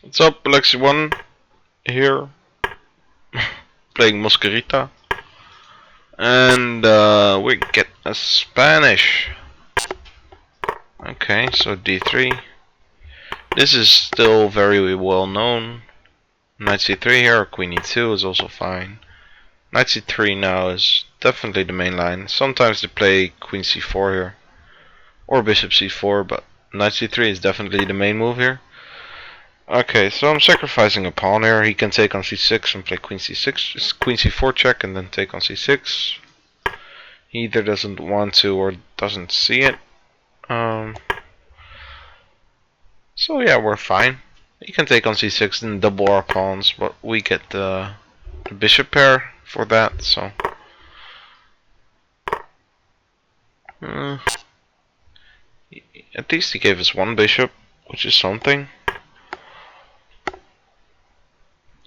What's up, alexy1 here, playing Mosquerita, and we get a Spanish. Okay, so d3. This is still very well known. Knight c3 here, queen e2 is also fine. Knight c3 now is definitely the main line. Sometimes they play queen c4 here, or bishop c4, but knight c3 is definitely the main move here. Okay, so I'm sacrificing a pawn here. He can take on c6 and play queen c6. It's queen c4 check and then take on c6. He either doesn't want to or doesn't see it. So yeah, we're fine. He can take on c6 and double our pawns, but we get the bishop pair for that, so... at least he gave us one bishop, which is something.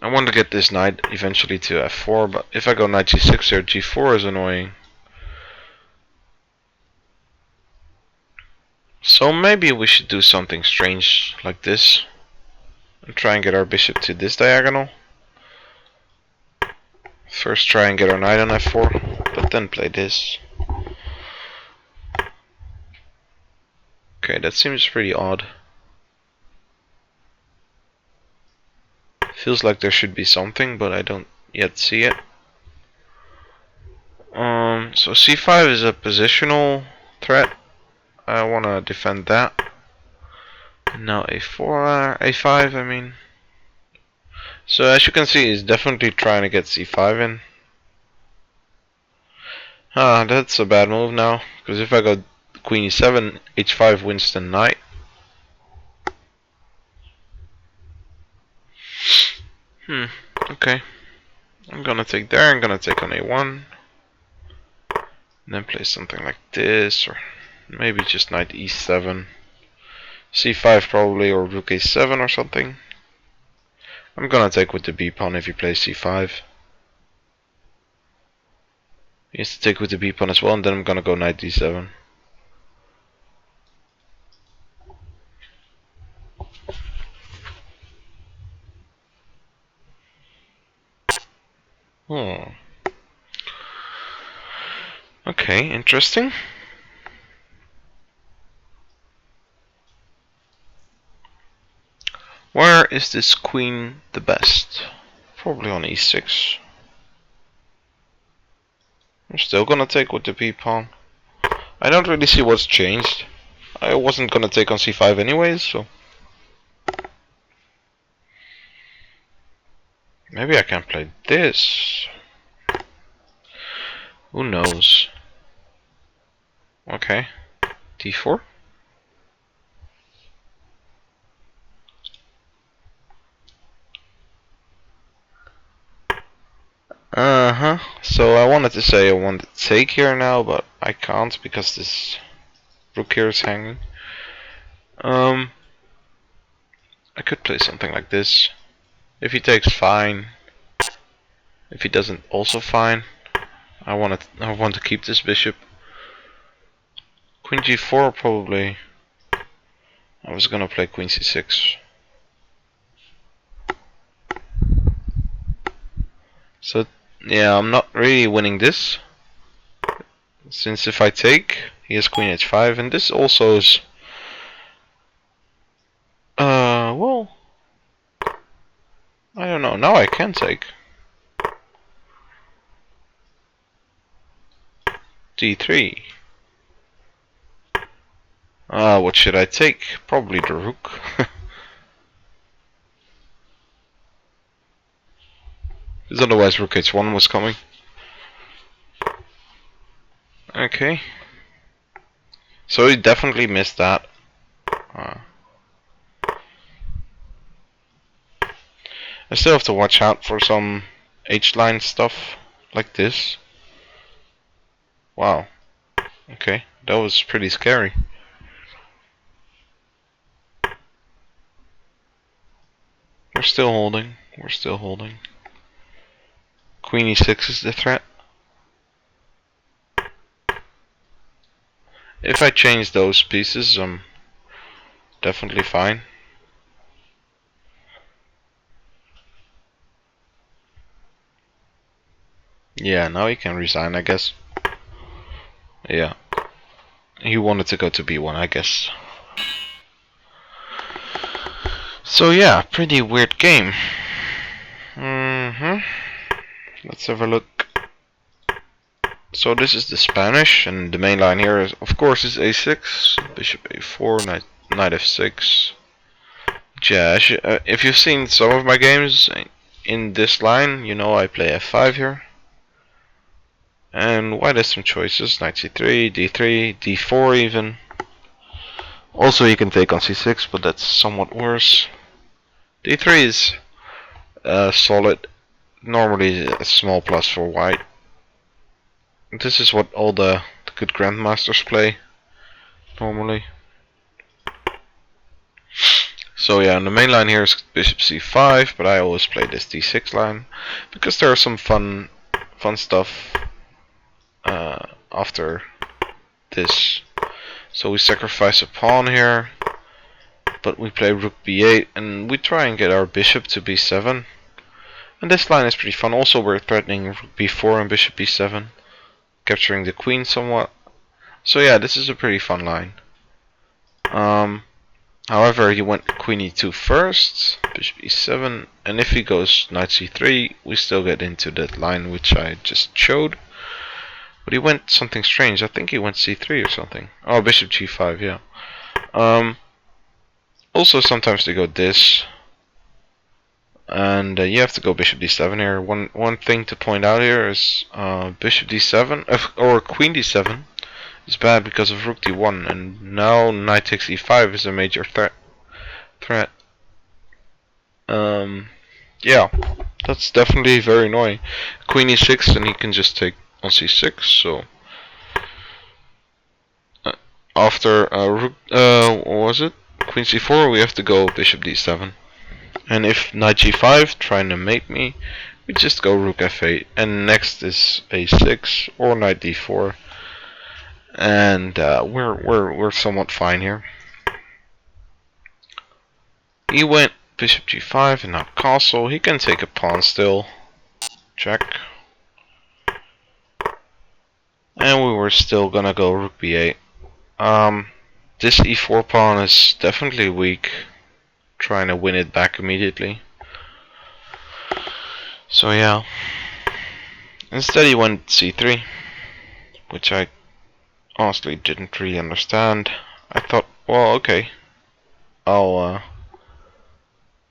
I want to get this knight eventually to f4, but if I go knight g6 here, g4 is annoying. So maybe we should do something strange like this and try and get our bishop to this diagonal. First try and get our knight on f4, but then play this. Okay, that seems pretty odd. Feels like there should be something, but I don't yet see it. So c5 is a positional threat. I want to defend that. And now a4, a5, I mean. So as you can see, he's definitely trying to get c5 in. That's a bad move now, because if I go queen e7, h5 wins the knight. Okay. I'm gonna take there, I'm gonna take on a1. And then play something like this, or maybe just knight e7. c5 probably, or rook a7 or something. I'm gonna take with the b pawn if he plays c5. He has to take with the b pawn as well, and then I'm gonna go knight d7. Okay, interesting. Where is this queen the best? Probably on e6. I'm still gonna take with the b pawn. I don't really see what's changed. I wasn't gonna take on c5 anyways, so... maybe I can play this. Who knows? Okay. d4. So I wanted to say I want to take here now, but I can't because this rook here is hanging. I could play something like this. If he takes, fine. If he doesn't, also fine. I want to keep this bishop. Queen g4 probably. I was gonna play queen c6. So yeah, I'm not really winning this, since if I take, he has queen h5, and this also is well, I don't know. Now I can take d3. What should I take? Probably the rook. Because otherwise rook h1 was coming. Okay. So he definitely missed that. I still have to watch out for some H-line stuff like this. Wow. Okay, that was pretty scary. We're still holding. We're still holding. Queen e6 is the threat. If I change those pieces, I'm definitely fine. Yeah, now he can resign, I guess. Yeah. He wanted to go to B1, I guess. So yeah, pretty weird game. Let's have a look. So this is the Spanish, and the main line here is, of course, is A6, Bishop A4, Knight F6. Yeah, if you've seen some of my games in this line, you know I play F5 here. And white has some choices, Knight C3, D3, D4 even. Also you can take on C6, but that's somewhat worse. D3 is solid, normally a small plus for white. This is what all the good grandmasters play, normally. So yeah, and the main line here is Bishop C5, but I always play this D6 line because there are some fun stuff after this. So we sacrifice a pawn here, but we play Rook B8, and we try and get our bishop to B7. And this line is pretty fun. Also, we're threatening Rook B4 and Bishop B7, capturing the queen somewhat. So yeah, this is a pretty fun line. However, he went Queen E2 first, Bishop E7, and if he goes Knight C3, we still get into that line which I just showed. But he went something strange. I think he went C3 or something. Oh, Bishop G5, yeah. Also, sometimes they go this, and you have to go Bishop D7 here. One thing to point out here is Bishop D7 or Queen D7 is bad because of Rook D1, and now Knight takes E5 is a major threat. Yeah, that's definitely very annoying. Queen E6, and he can just take on C6. So after Rook, what was it? Queen C4, we have to go Bishop D7. And if Knight G5 trying to mate me, we just go Rook F8. And next is A6 or Knight D4, and we're somewhat fine here. He went Bishop G5 and now castle. He can take a pawn still. Check. And we were still gonna go Rook B8. This E4 pawn is definitely weak. Trying to win it back immediately. So yeah. Instead he went C3, which I honestly didn't really understand. I thought, well, okay, I'll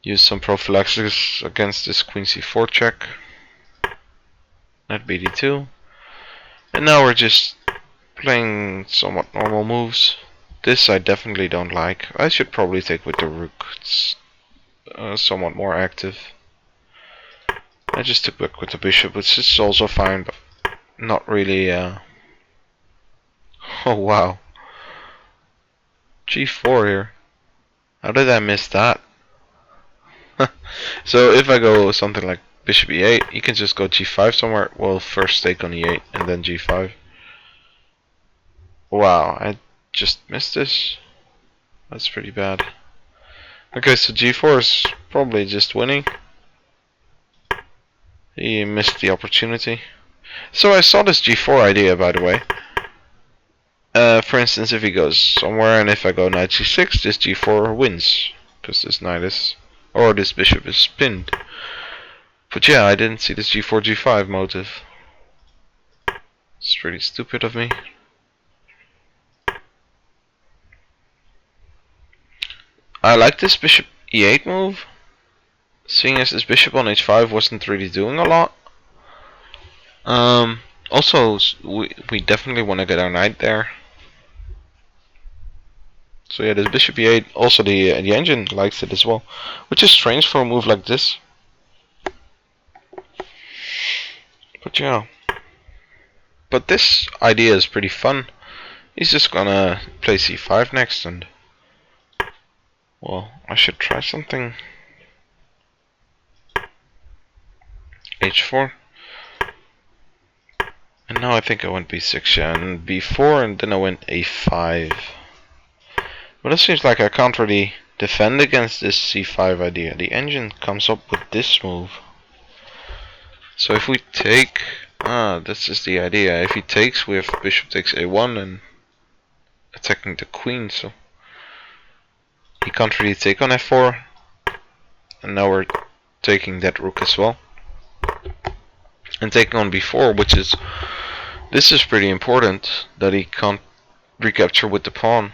use some prophylaxis against this Queen C4 check. Knight BD2. And now we're just playing somewhat normal moves. This I definitely don't like. I should probably take with the Rook. It's somewhat more active. I just took back with the Bishop, which is also fine, but not really. Oh wow. G4 here. How did I miss that? So if I go something like Bishop E8, you can just go G5 somewhere. Well, first take on E8 and then G5. Wow, I just missed this. That's pretty bad. Okay, so G4 is probably just winning. He missed the opportunity. So I saw this G4 idea, by the way. For instance, if he goes somewhere and if I go Knight C6, this G4 wins. Because this knight is, or this bishop is pinned. But yeah, I didn't see this G4, G5 motive. It's pretty stupid of me. I like this Bishop E8 move, seeing as this Bishop on H5 wasn't really doing a lot. Also, we definitely want to get our knight there. So yeah, this Bishop E8, also the engine likes it as well, which is strange for a move like this. But yeah. But this idea is pretty fun. He's just gonna play C5 next, and well, I should try something. H4. And now I think I went B6, yeah, and B4, and then I went A5. But it seems like I can't really defend against this C5 idea. The engine comes up with this move. So if we take, Ah, this is the idea. If he takes, we have bishop takes a1 and attacking the queen, so he can't really take on f4. And now we're taking that rook as well. And taking on b4, which is... This is pretty important, that he can't recapture with the pawn.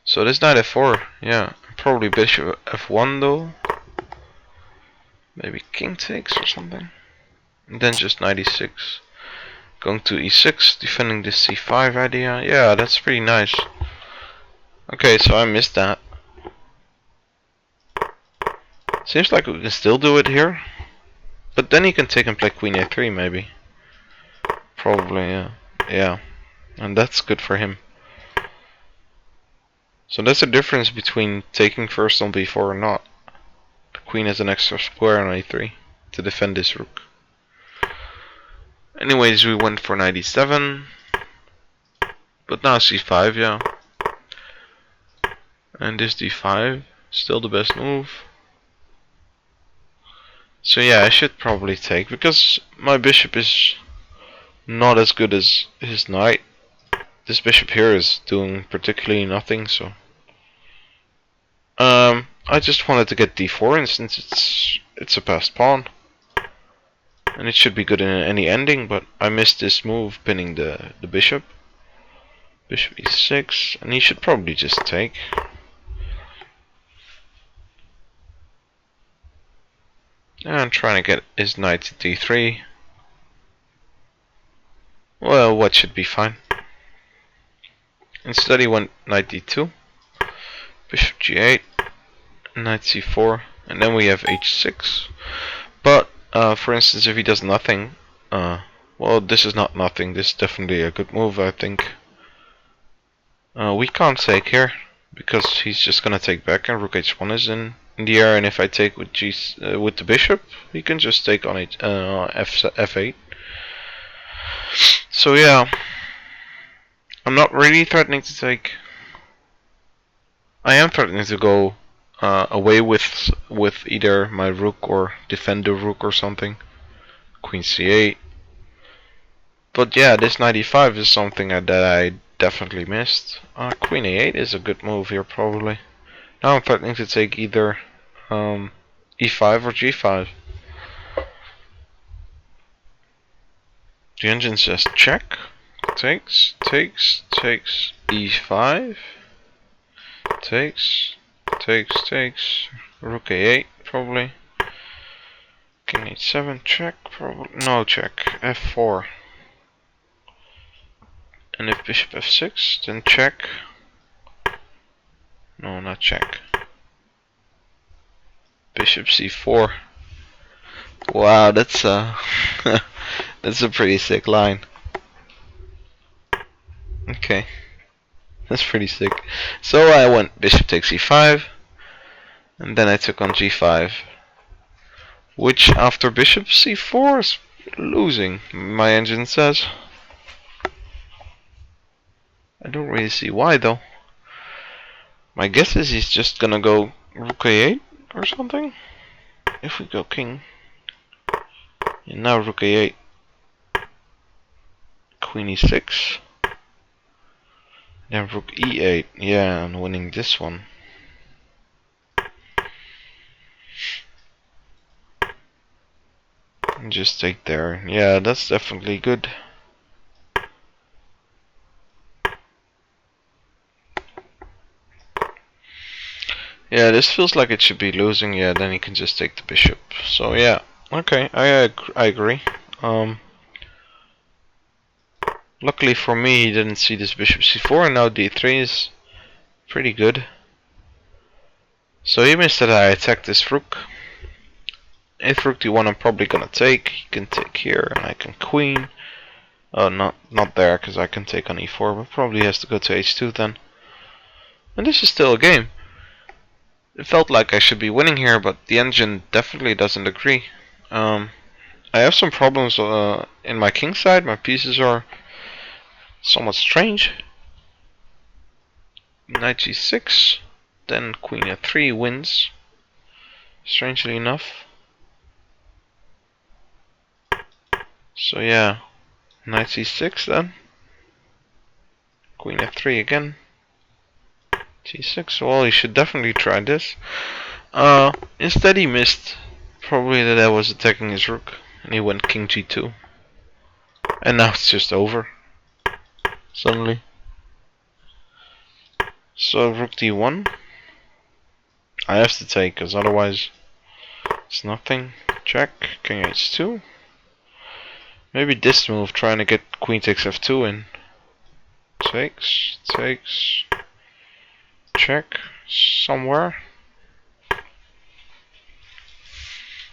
So this knight f4, yeah. Probably bishop f1 though. Maybe king takes or something. And then just knight e6. Going to e6, defending the c5 idea. Yeah, that's pretty nice. Okay, so I missed that. Seems like we can still do it here. But then he can take and play queen a3 maybe. Probably, yeah. Yeah. And that's good for him. So that's the difference between taking first on b4 or not. The queen has an extra square on a3 to defend this rook. Anyways, we went for knight e7. But now c5, yeah. And this d5, still the best move. So yeah, I should probably take, because my bishop is not as good as his knight. This bishop here is doing particularly nothing, so... I just wanted to get d4, and since it's a passed pawn. And it should be good in any ending, but I missed this move, pinning the bishop. Bishop e6, and he should probably just take. And I'm trying to get his knight to d3. Well, what should be fine. Instead he went knight d2, bishop g8, knight c4, and then we have h6. But, for instance, if he does nothing, well, this is not nothing, this is definitely a good move, I think. We can't take here, because he's just gonna take back, and rook h1 is in the air, and if I take with with the bishop, he can just take on f8. So yeah, I'm not really threatening to take. I am threatening to go away with either my rook or defend the rook or something. Queen c8. But yeah, this knight e5 is something that I definitely missed. Queen a8 is a good move here probably. Now I'm threatening to take either e5 or g5. The engine says check. Takes, takes, takes, e5. Takes, takes, takes. Rook a8 probably. King h7 check probably. No check. f4. And if bishop f6, then check. No, not check. Bishop c4. Wow, that's that's a pretty sick line. Okay, that's pretty sick. So I went bishop takes e5, and then I took on g5, which after bishop c4 is losing, my engine says. I don't really see why though. My guess is he's just gonna go rook a8 or something. If we go king, and now rook a8, queen e6, then rook e8. Yeah, I'm winning this one. And just take there. Yeah, that's definitely good. Yeah, this feels like it should be losing. Yeah, then he can just take the bishop. So yeah, okay, I agree. Luckily for me, he didn't see this bishop c4, and now d3 is pretty good. So he missed that I attacked this rook. If rook d1, I'm probably gonna take. He can take here, and I can queen. Oh, not there, because I can take on e4, but probably has to go to h2 then. And this is still a game. It felt like I should be winning here, but the engine definitely doesn't agree. I have some problems in my king side. My pieces are somewhat strange. Knight g6, then queen f3 wins, strangely enough. So yeah, knight c6 then. Queen f3 again. g6. Well, he should definitely try this. Instead he missed. Probably that I was attacking his rook, and he went king g2. And now it's just over. Suddenly. So rook d1. I have to take, because otherwise it's nothing. Check. King h2. Maybe this move, trying to get queen takes f2 in. Takes. Takes. Check. Somewhere.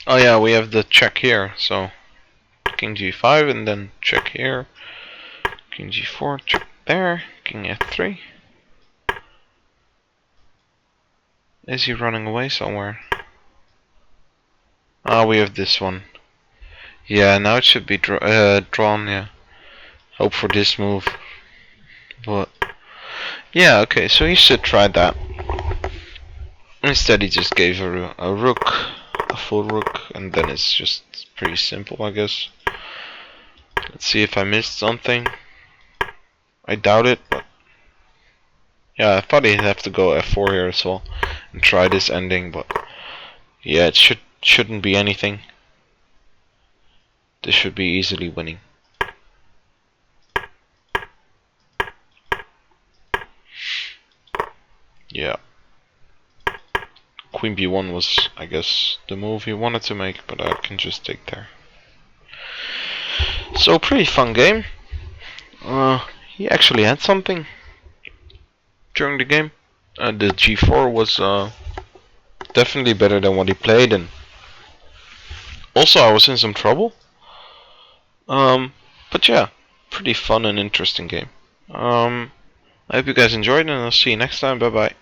Oh yeah, we have the check here, so king g5 and then check here. King g4, check there. King f3. Is he running away somewhere? Ah, we have this one. Yeah, now it should be drawn, yeah. Hope for this move. But yeah, okay, so he should try that. Instead he just gave a rook, a full rook, and then it's just pretty simple, I guess. Let's see if I missed something. I doubt it, but yeah, I thought he'd have to go f4 here as well and try this ending, but yeah, it shouldn't be anything. This should be easily winning. Yeah. Queen b1 was, I guess, the move he wanted to make, but I can just take there. So pretty fun game. He actually had something during the game. The g4 was definitely better than what he played, and also I was in some trouble. But yeah, pretty fun and interesting game. I hope you guys enjoyed, and I'll see you next time. Bye bye.